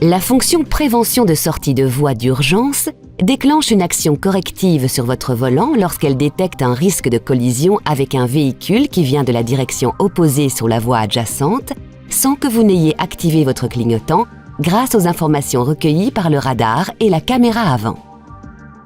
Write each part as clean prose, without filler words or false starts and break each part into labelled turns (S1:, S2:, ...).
S1: La fonction prévention de sortie de voie d'urgence déclenche une action corrective sur votre volant lorsqu'elle détecte un risque de collision avec un véhicule qui vient de la direction opposée sur la voie adjacente sans que vous n'ayez activé votre clignotant grâce aux informations recueillies par le radar et la caméra avant.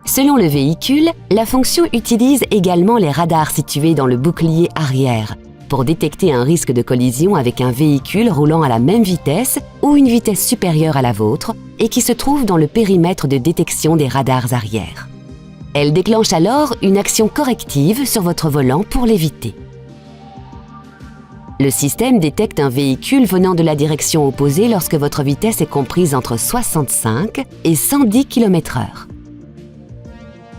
S1: Selon le véhicule, la fonction utilise également les radars situés dans le bouclier arrière pour détecter un risque de collision avec un véhicule roulant à la même vitesse ou une vitesse supérieure à la vôtre et qui se trouve dans le périmètre de détection des radars arrière. Elle déclenche alors une action corrective sur votre volant pour l'éviter. Le système détecte un véhicule venant de la direction opposée lorsque votre vitesse est comprise entre 65 et 110 km/h.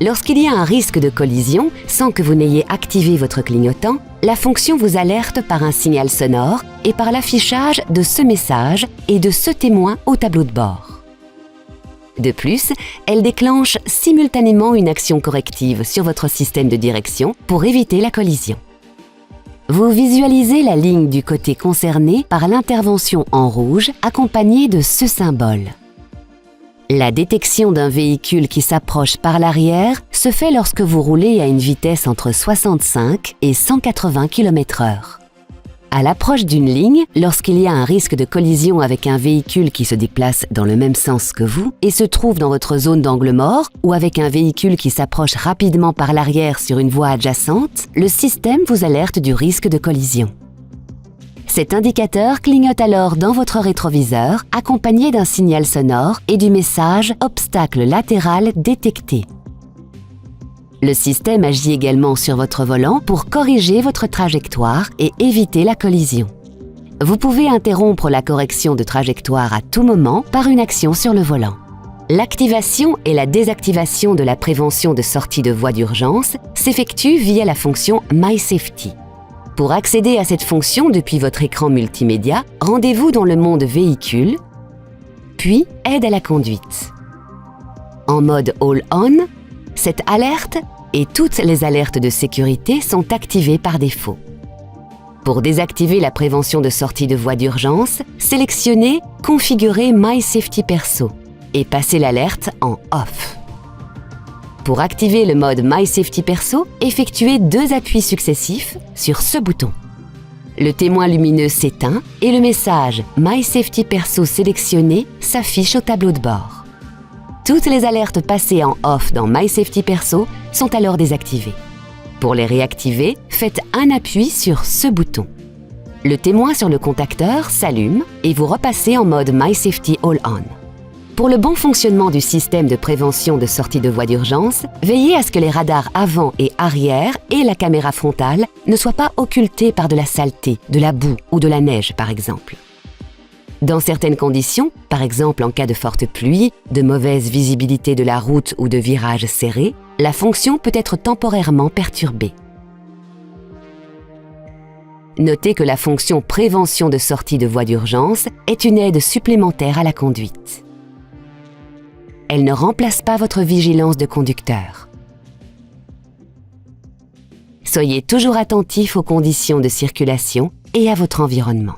S1: Lorsqu'il y a un risque de collision, sans que vous n'ayez activé votre clignotant, la fonction vous alerte par un signal sonore et par l'affichage de ce message et de ce témoin au tableau de bord. De plus, elle déclenche simultanément une action corrective sur votre système de direction pour éviter la collision. Vous visualisez la ligne du côté concerné par l'intervention en rouge accompagnée de ce symbole. La détection d'un véhicule qui s'approche par l'arrière se fait lorsque vous roulez à une vitesse entre 65 et 180 km/h. À l'approche d'une ligne, lorsqu'il y a un risque de collision avec un véhicule qui se déplace dans le même sens que vous et se trouve dans votre zone d'angle mort, ou avec un véhicule qui s'approche rapidement par l'arrière sur une voie adjacente, le système vous alerte du risque de collision. Cet indicateur clignote alors dans votre rétroviseur, accompagné d'un signal sonore et du message « Obstacle latéral détecté ». Le système agit également sur votre volant pour corriger votre trajectoire et éviter la collision. Vous pouvez interrompre la correction de trajectoire à tout moment par une action sur le volant. L'activation et la désactivation de la prévention de sortie de voie d'urgence s'effectuent via la fonction My Safety. Pour accéder à cette fonction depuis votre écran multimédia, rendez-vous dans le monde Véhicule, puis Aide à la conduite. En mode All-On, cette alerte et toutes les alertes de sécurité sont activées par défaut. Pour désactiver la prévention de sortie de voie d'urgence, sélectionnez « Configurer My Safety Perso » et passez l'alerte en « Off ». Pour activer le mode My Safety Perso, effectuez 2 appuis successifs sur ce bouton. Le témoin lumineux s'éteint et le message My Safety Perso sélectionné s'affiche au tableau de bord. Toutes les alertes passées en off dans My Safety Perso sont alors désactivées. Pour les réactiver, faites un appui sur ce bouton. Le témoin sur le contacteur s'allume et vous repassez en mode My Safety All On. Pour le bon fonctionnement du système de prévention de sortie de voie d'urgence, veillez à ce que les radars avant et arrière et la caméra frontale ne soient pas occultés par de la saleté, de la boue ou de la neige par exemple. Dans certaines conditions, par exemple en cas de forte pluie, de mauvaise visibilité de la route ou de virages serrés, la fonction peut être temporairement perturbée. Notez que la fonction prévention de sortie de voie d'urgence est une aide supplémentaire à la conduite. Elle ne remplace pas votre vigilance de conducteur. Soyez toujours attentif aux conditions de circulation et à votre environnement.